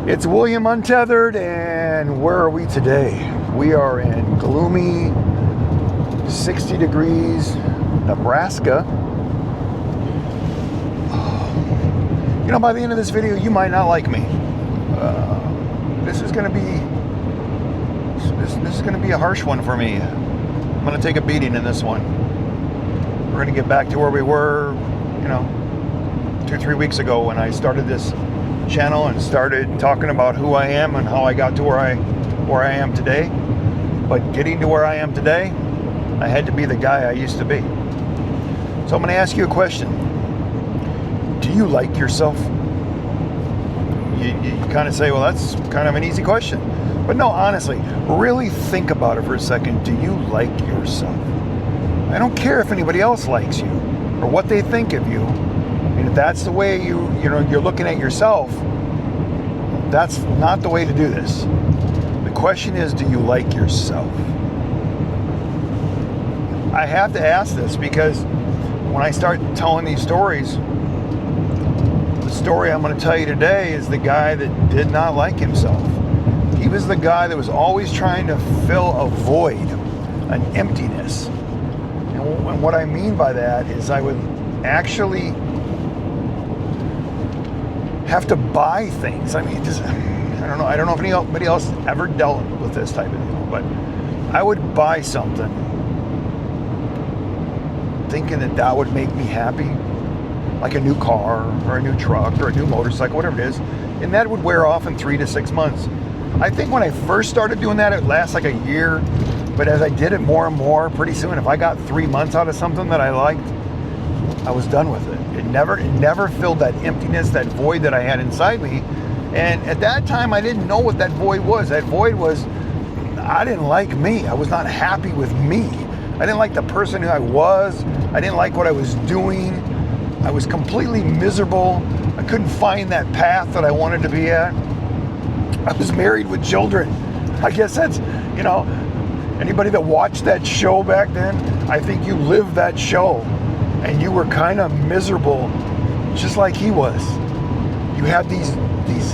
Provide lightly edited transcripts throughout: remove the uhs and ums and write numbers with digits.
It's William Untethered, and where are we today? We are in gloomy 60 degrees Nebraska. You know, by the end of this video, you might not like me. This is going to be a harsh one for me. I'm going to take a beating in this one. We're going to get back to where we were, 2-3 weeks ago when I started this channel and started talking about who I am and how I got to where I am today. But getting to where I am today, I had to be the guy I used to be. So I'm going to ask you a question. Do you like yourself? You kind of say, well, that's kind of an easy question. But no, honestly, really think about it for a second. Do you like yourself? I don't care if anybody else likes you or what they think of you. And if that's the way you're looking at yourself, that's not the way to do this. The question is, do you like yourself? I have to ask this because when I start telling these stories, the story I'm going to tell you today is the guy that did not like himself. He was the guy that was always trying to fill a void, an emptiness. And what I mean by that is I would actually have to buy things. I mean, I don't know if anybody else ever dealt with this type of deal, but I would buy something thinking that would make me happy, like a new car or a new truck or a new motorcycle, whatever it is, and that would wear off in 3 to 6 months. I think when I first started doing that, it lasts like a year, but as I did it more and more, pretty soon, if I got 3 months out of something that I liked, I was done with it. It never filled that emptiness, that void that I had inside me. And at that time, I didn't know what that void was. That void was, I didn't like me. I was not happy with me. I didn't like the person who I was. I didn't like what I was doing. I was completely miserable. I couldn't find that path that I wanted to be at. I was married with children. I guess that's, anybody that watched that show back then, I think you lived that show. And you were kind of miserable, just like he was. You had these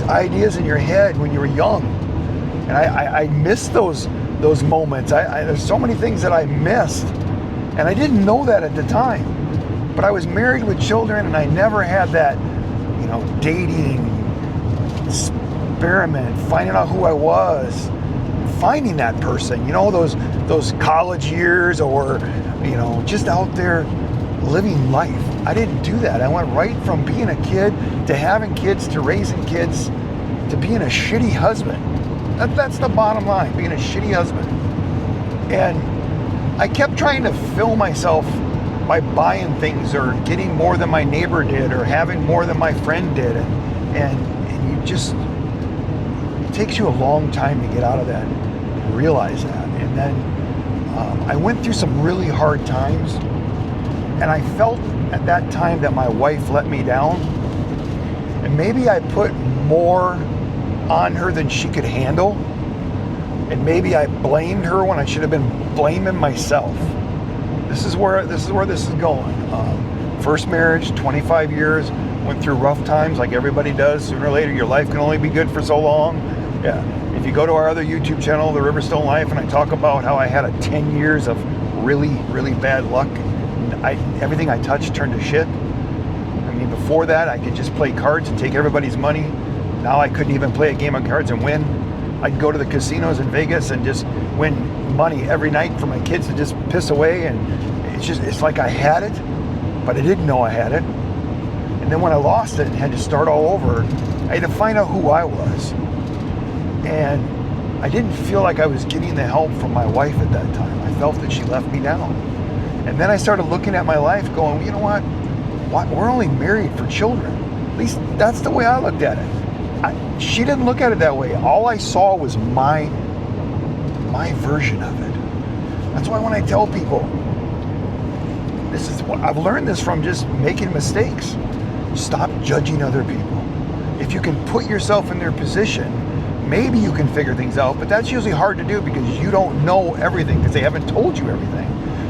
ideas in your head when you were young. And I miss those moments. There's so many things that I missed. And I didn't know that at the time. But I was married with children, and I never had that, dating, experiment, finding out who I was, finding that person, those college years or, just out there living life. I didn't do that. I went right from being a kid to having kids to raising kids to being a shitty husband. That's the bottom line, being a shitty husband. And I kept trying to fill myself by buying things or getting more than my neighbor did or having more than my friend did. And you just, it takes you a long time to get out of that and realize that. And then I went through some really hard times. And I felt at that time that my wife let me down. And maybe I put more on her than she could handle. And maybe I blamed her when I should have been blaming myself. This is where this is going. First marriage, 25 years, went through rough times like everybody does. Sooner or later, your life can only be good for so long. Yeah. If you go to our other YouTube channel, The Riverstone Life, and I talk about how I had 10 years of really, really bad luck. Everything I touched turned to shit. I mean, before that, I could just play cards and take everybody's money. Now I couldn't even play a game of cards and win. I'd go to the casinos in Vegas and just win money every night for my kids to just piss away. And it's like I had it, but I didn't know I had it. And then when I lost it and had to start all over, I had to find out who I was. And I didn't feel like I was getting the help from my wife at that time. I felt that she left me down. And then I started looking at my life going, you know what? We're only married for children. At least that's the way I looked at it. She didn't look at it that way. All I saw was my version of it. That's why when I tell people, this is what I've learned this from just making mistakes. Stop judging other people. If you can put yourself in their position, maybe you can figure things out, but that's usually hard to do because you don't know everything because they haven't told you everything.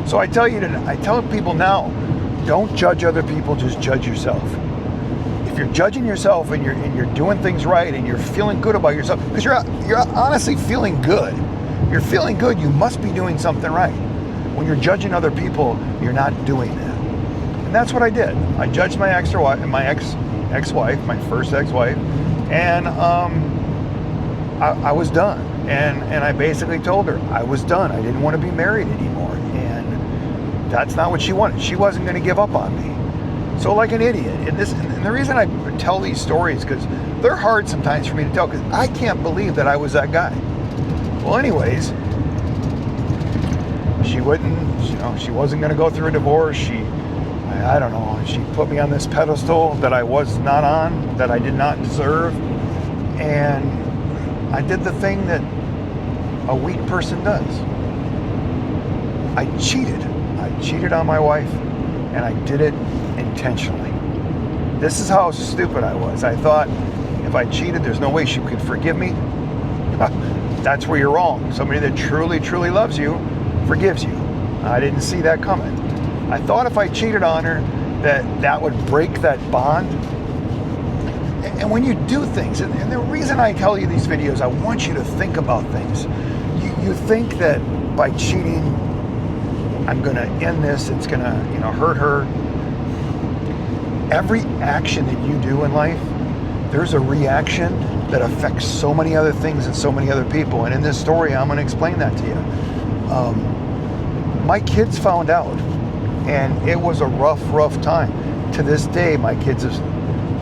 So I tell people now, don't judge other people, just judge yourself. if you're judging yourself and you're doing things right and you're feeling good about yourself, because you're honestly feeling good. You're feeling good, you must be doing something right. When you're judging other people, you're not doing that. And that's what I did. I judged my ex-wife, my first ex-wife, and I was done. And I basically told her I was done. I didn't want to be married anymore. And that's not what she wanted. She wasn't going to give up on me. So like an idiot. And the reason I tell these stories, because they're hard sometimes for me to tell, because I can't believe that I was that guy. Well, anyways, she wasn't going to go through a divorce. I don't know, she put me on this pedestal that I was not on, that I did not deserve. And I did the thing that a weak person does. I cheated. I cheated on my wife, and I did it intentionally. This is how stupid I was. I thought if I cheated, there's no way she could forgive me. That's where you're wrong. Somebody that truly, truly loves you forgives you. I didn't see that coming. I thought if I cheated on her, that would break that bond. And when you do things, and the reason I tell you these videos, I want you to think about things. You think that by cheating, I'm going to end this, it's going to hurt her. Every action that you do in life, there's a reaction that affects so many other things and so many other people. And in this story, I'm going to explain that to you. My kids found out, and it was a rough time. To this day, my kids,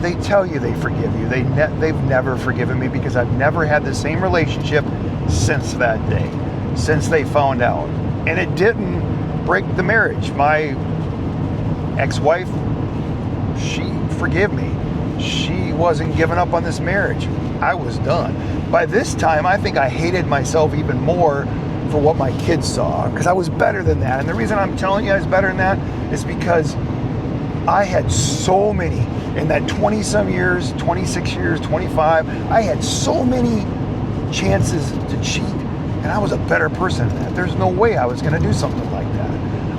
they tell you they forgive you. They've never forgiven me, because I've never had the same relationship since that day, since they found out. And it didn't break the marriage. My ex-wife, she forgave me. She wasn't giving up on this marriage. I was done. By this time, I think I hated myself even more for what my kids saw, because I was better than that. And the reason I'm telling you I was better than that is because I had so many, in that 20-some years, 26 years, 25, I had so many chances to cheat, and I was a better person than that. There's no way I was going to do something like that.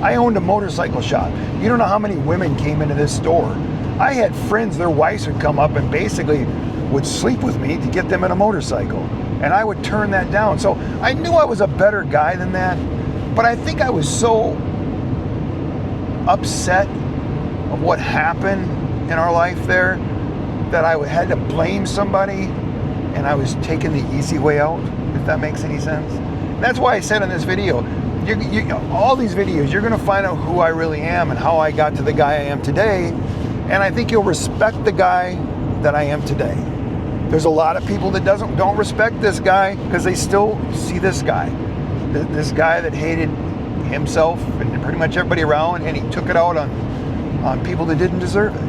I owned a motorcycle shop. You don't know how many women came into this store. I had friends, their wives would come up and basically would sleep with me to get them in a motorcycle. And I would turn that down. So I knew I was a better guy than that. But I think I was so upset of what happened in our life there that I had to blame somebody, and I was taking the easy way out, if that makes any sense. And that's why I said in this video, all these videos, you're going to find out who I really am and how I got to the guy I am today. And I think you'll respect the guy that I am today. There's a lot of people that don't respect this guy because they still see this guy. This guy that hated himself and pretty much everybody around, and he took it out on people that didn't deserve it.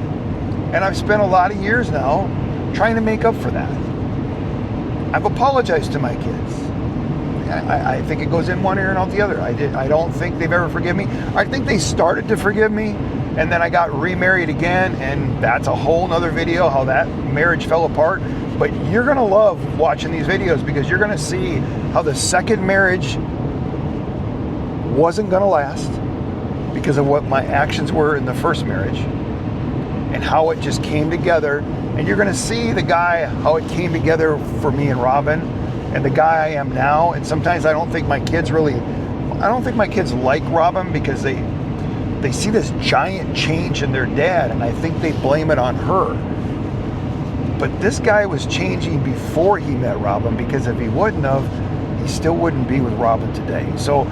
And I've spent a lot of years now trying to make up for that. I've apologized to my kids. I think it goes in one ear and out the other. I don't think they've ever forgiven me. I think they started to forgive me, and then I got remarried again, and that's a whole nother video, how that marriage fell apart. But you're gonna love watching these videos, because you're gonna see how the second marriage wasn't gonna last because of what my actions were in the first marriage, and how it just came together. And you're gonna see the guy, how it came together for me and Robin, and the guy I am now. And sometimes I don't think my kids like Robin, because they see this giant change in their dad, and I think they blame it on her. But this guy was changing before he met Robin, because if he wouldn't have, he still wouldn't be with Robin today. So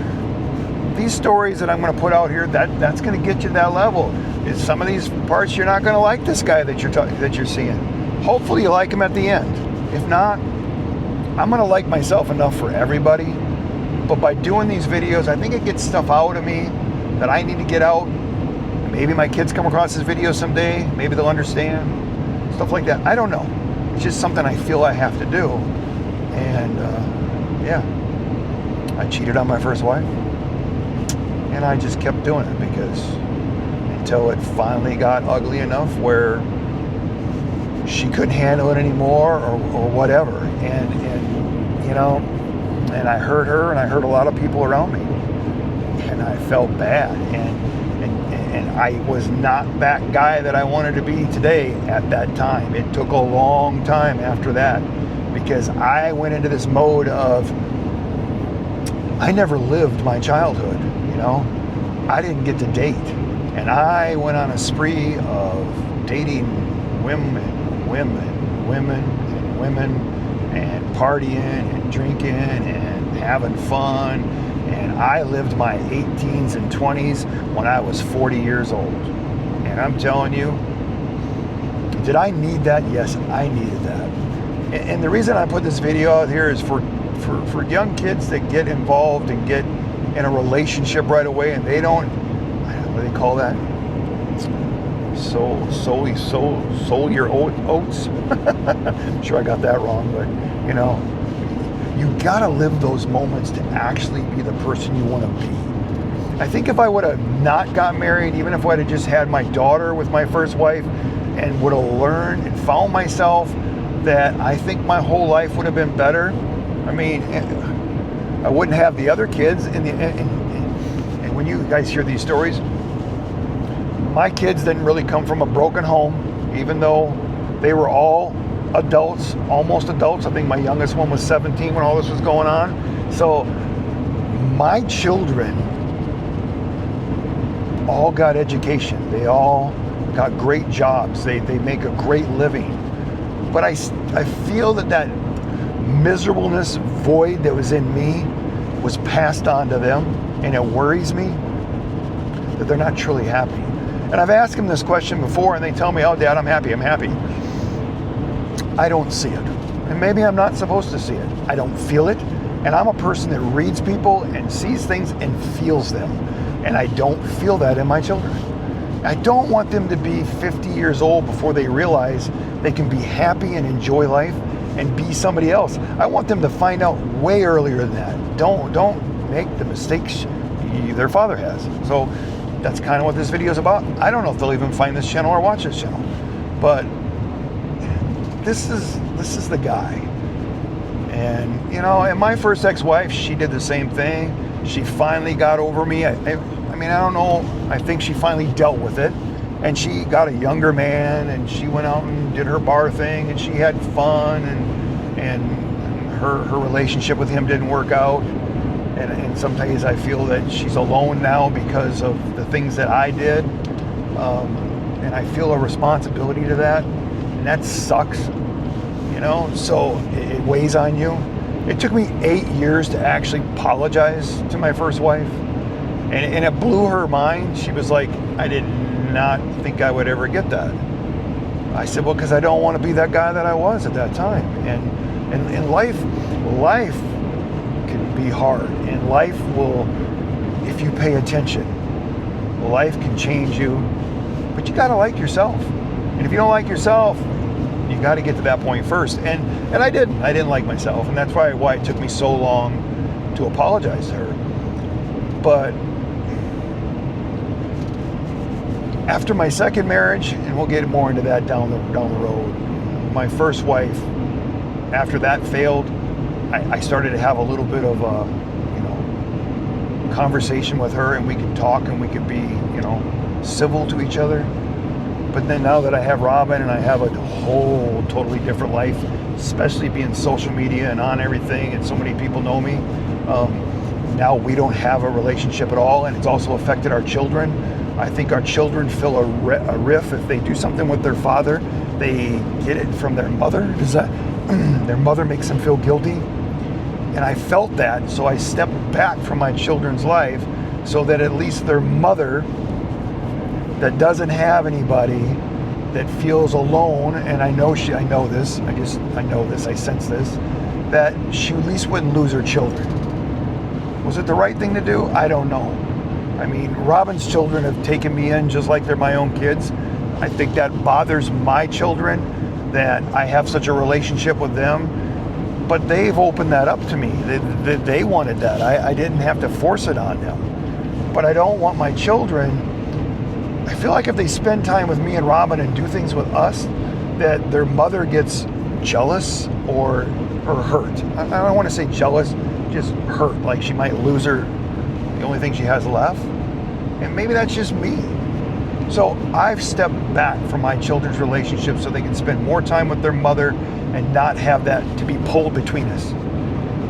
these stories that I'm going to put out here, that's going to get you that level. Is some of these parts you're not going to like this guy that you're seeing. Hopefully you like him at the end. If not, I'm going to like myself enough for everybody. But by doing these videos, I think it gets stuff out of me that I need to get out. Maybe my kids come across this video someday. Maybe they'll understand. Stuff like that. I don't know. It's just something I feel I have to do. And yeah, I cheated on my first wife. And I just kept doing it, because until it finally got ugly enough where she couldn't handle it anymore, or whatever. And and I hurt her, and I hurt a lot of people around me. And I felt bad. and I was not that guy that I wanted to be today at that time. It took a long time after that, because I went into this mode of, I never lived my childhood, you know? I didn't get to date. And I went on a spree of dating women, and partying and drinking and having fun. And I lived my 18s and 20s when I was 40 years old. And I'm telling you, did I need that? Yes, I needed that. And the reason I put this video out here is for young kids that get involved and get in a relationship right away, and they don't, I don't know what do they call that? Sow your oats. I'm sure I got that wrong, but you know, you gotta live those moments to actually be the person you want to be. I think if I would have not got married, even if I would have just had my daughter with my first wife, and would have learned and found myself, that I think my whole life would have been better. I mean, I wouldn't have the other kids. And when you guys hear these stories, my kids didn't really come from a broken home, even though they were all adults, almost adults. I think my youngest one was 17 when all this was going on. So my children all got education. They all got great jobs. They make a great living. But I feel that miserableness void that was in me was passed on to them, and it worries me that they're not truly happy. And I've asked them this question before, and they tell me, oh, Dad, I'm happy. I don't see it. And maybe I'm not supposed to see it. I don't feel it. And I'm a person that reads people and sees things and feels them. And I don't feel that in my children. I don't want them to be 50 years old before they realize they can be happy and enjoy life and be somebody else. I want them to find out way earlier than that. Don't make the mistakes their father has. So that's kind of what this video is about. I don't know if they'll even find this channel or watch this channel, but this is the guy. And you know, and my first ex-wife, she did the same thing. She finally got over me. I mean, I don't know. I think she finally dealt with it, and she got a younger man, and she went out and did her bar thing, and she had fun, and her relationship with him didn't work out. And sometimes I feel that she's alone now because of the things that I did, and I feel a responsibility to that, and that sucks, you know. So it weighs on you. It took me 8 years to actually apologize to my first wife, and it blew her mind. She was like, I did not think I would ever get that. I said, well, because I don't want to be that guy that I was at that time. And life can be hard, and life will, if you pay attention, life can change you, but you got to like yourself. And if you don't like yourself, you got to get to that point first. And I didn't like myself, and that's why it took me so long to apologize to her. But after my second marriage, and we'll get more into that down the road, my first wife, after that failed, I started to have a little bit of a, you know, conversation with her, and we could talk and we could be, you know, civil to each other. But then now that I have Robin and I have a whole totally different life, especially being social media and on everything, and so many people know me, now we don't have a relationship at all, and it's also affected our children. I think our children feel a riff if they do something with their father. They get it from their mother. Their mother makes them feel guilty. And I felt that, so I stepped back from my children's life so that at least their mother, that doesn't have anybody, that feels alone, and I know this, I sense this, that she at least wouldn't lose her children. Was it the right thing to do? I don't know. I mean, Robin's children have taken me in just like they're my own kids. I think that bothers my children, that I have such a relationship with them. But they've opened that up to me. They wanted that. I didn't have to force it on them. But I don't want my children, I feel like if they spend time with me and Robin and do things with us, that their mother gets jealous or hurt. I don't want to say jealous, just hurt. Like she might lose the only thing she has left. And maybe that's just me. So I've stepped back from my children's relationship so they can spend more time with their mother and not have that to be pulled between us.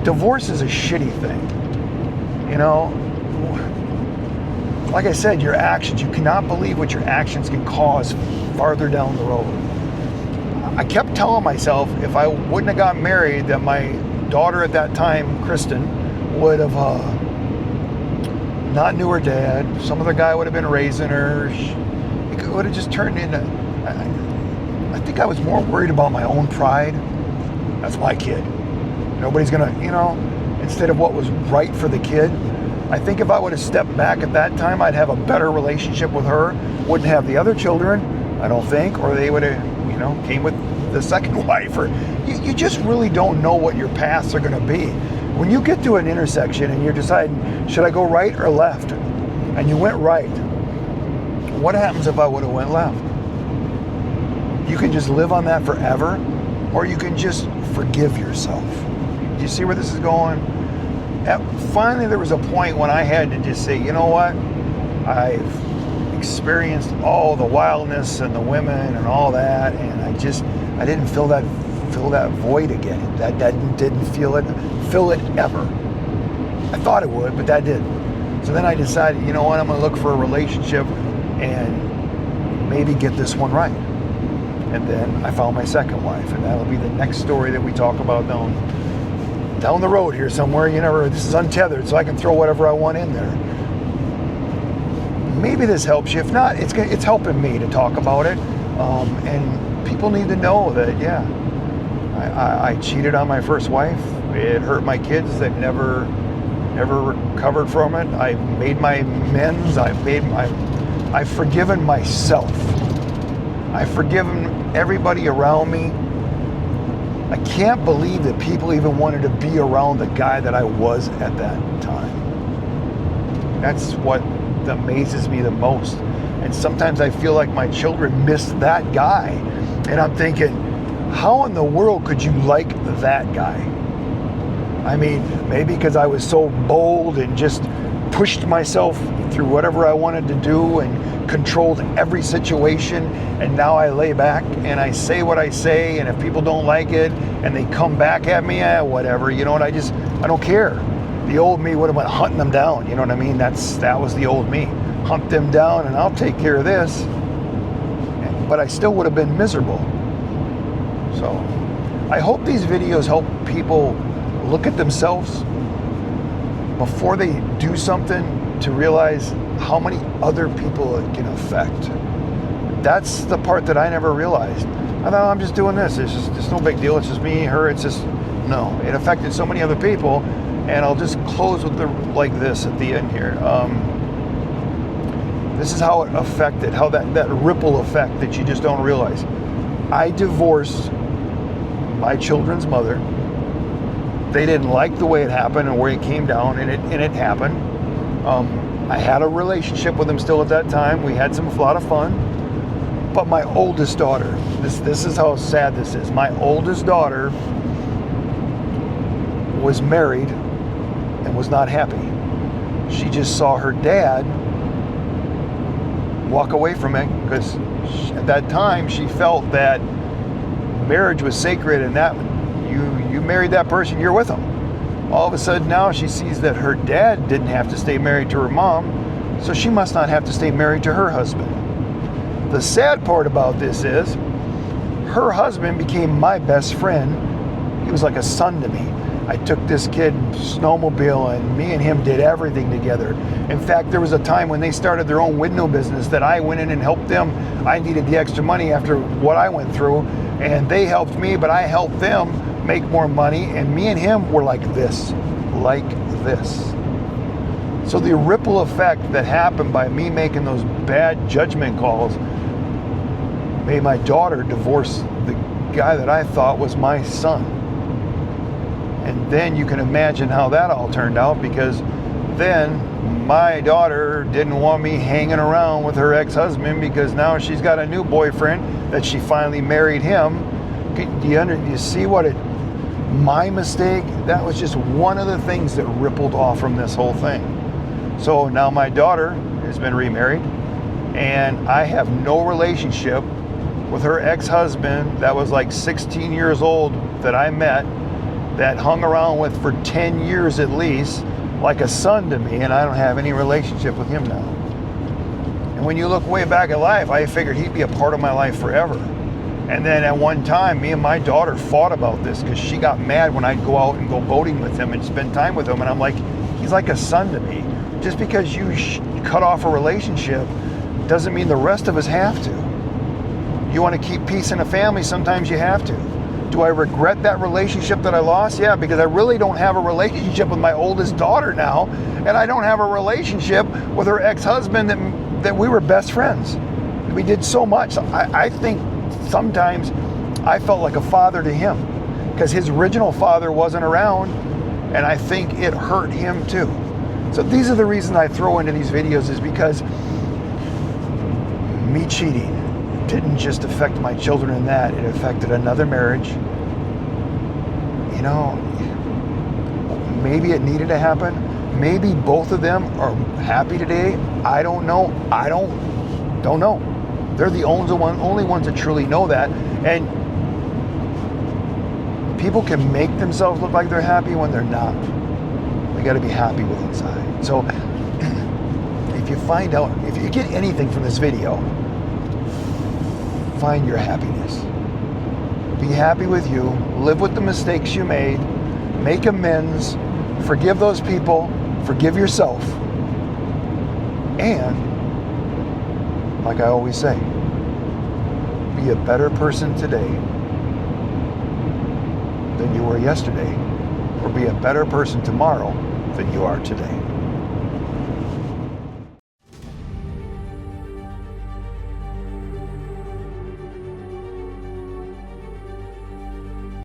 Divorce is a shitty thing. You know, like I said, your actions, you cannot believe what your actions can cause farther down the road. I kept telling myself if I wouldn't have gotten married that my daughter at that time, Kristen, would have not knew her dad. Some other guy would have been raising her. It would have just turned into... I think I was more worried about my own pride. That's my kid. Nobody's gonna, you know, instead of what was right for the kid. I think if I would have stepped back at that time, I'd have a better relationship with her. Wouldn't have the other children, I don't think, or they would have, you know, came with the second wife. Or you just really don't know what your paths are going to be. When you get to an intersection and you're deciding, should I go right or left? And you went right. What happens if I would have went left? You can just live on that forever, or you can just forgive yourself. Do you see where this is going? Finally, there was a point when I had to just say, you know what? I've experienced all the wildness and the women and all that, and I didn't fill that void again. That didn't fill it ever. I thought it would, but that didn't. So then I decided, you know what? I'm going to look for a relationship and maybe get this one right. And then I found my second wife, and that'll be the next story that we talk about down the road here somewhere. This is Untethered, so I can throw whatever I want in there. Maybe this helps you. If not, it's helping me to talk about it. And people need to know that, yeah, I cheated on my first wife. It hurt my kids. They've never recovered from it. I've made my amends. I've forgiven myself. I've forgiven everybody around me. I can't believe that people even wanted to be around the guy that I was at that time. That's what amazes me the most. And sometimes I feel like my children miss that guy. And I'm thinking, how in the world could you like that guy? I mean, maybe because I was so bold and just pushed myself through whatever I wanted to do and controlled every situation, and now I lay back and I say what I say, and if people don't like it and they come back at me, whatever, you know what, I don't care. The old me would have went hunting them down, you know what I mean? That was the old me. Hunt them down and I'll take care of this. But I still would have been miserable. So I hope these videos help people look at themselves before they do something to realize how many other people it can affect. That's the part that I never realized. I thought, I'm just doing this. It's no big deal. It's just me, her. It's just, no. It affected so many other people. And I'll just close with like this at the end here. This is how it affected, how that ripple effect that you just don't realize. I divorced my children's mother. They didn't like the way it happened and where it came down, and it happened. I had a relationship with them still at that time. We had a lot of fun. But my oldest daughter, this is how sad this is. My oldest daughter was married and was not happy. She just saw her dad walk away from it because at that time she felt that marriage was sacred, and that you married that person, you're with them. All of a sudden now she sees that her dad didn't have to stay married to her mom, so she must not have to stay married to her husband. The sad part about this is her husband became my best friend. He was like a son to me. I took this kid snowmobile, and me and him did everything together. In fact, there was a time when they started their own window business that I went in and helped them. I needed the extra money after what I went through, and they helped me, but I helped them make more money, and me and him were like this. So the ripple effect that happened by me making those bad judgment calls made my daughter divorce the guy that I thought was my son. And then you can imagine how that all turned out, because then my daughter didn't want me hanging around with her ex-husband because now she's got a new boyfriend that she finally married him. Do you see what it... My mistake, that was just one of the things that rippled off from this whole thing. So now my daughter has been remarried. And I have no relationship with her ex-husband that was like 16 years old that I met, that hung around with for 10 years at least, like a son to me, and I don't have any relationship with him now. And when you look way back at life, I figured he'd be a part of my life forever. And then at one time, me and my daughter fought about this because she got mad when I'd go out and go boating with him and spend time with him. And I'm like, he's like a son to me. Just because you cut off a relationship doesn't mean the rest of us have to. You want to keep peace in a family, sometimes you have to. Do I regret that relationship that I lost? Yeah, because I really don't have a relationship with my oldest daughter now, and I don't have a relationship with her ex-husband that we were best friends. We did so much. I think sometimes I felt like a father to him because his original father wasn't around, and I think it hurt him too. So these are the reasons I throw into these videos, is because me cheating didn't just affect my children in that, it affected another marriage. You know, maybe it needed to happen. Maybe both of them are happy today. I don't know. I don't know. They're the only ones that truly know that. And people can make themselves look like they're happy when they're not. They got to be happy with inside. So if you find out, if you get anything from this video, find your happiness. Be happy with you. Live with the mistakes you made. Make amends. Forgive those people. Forgive yourself. And, like I always say, be a better person today than you were yesterday, or be a better person tomorrow than you are today.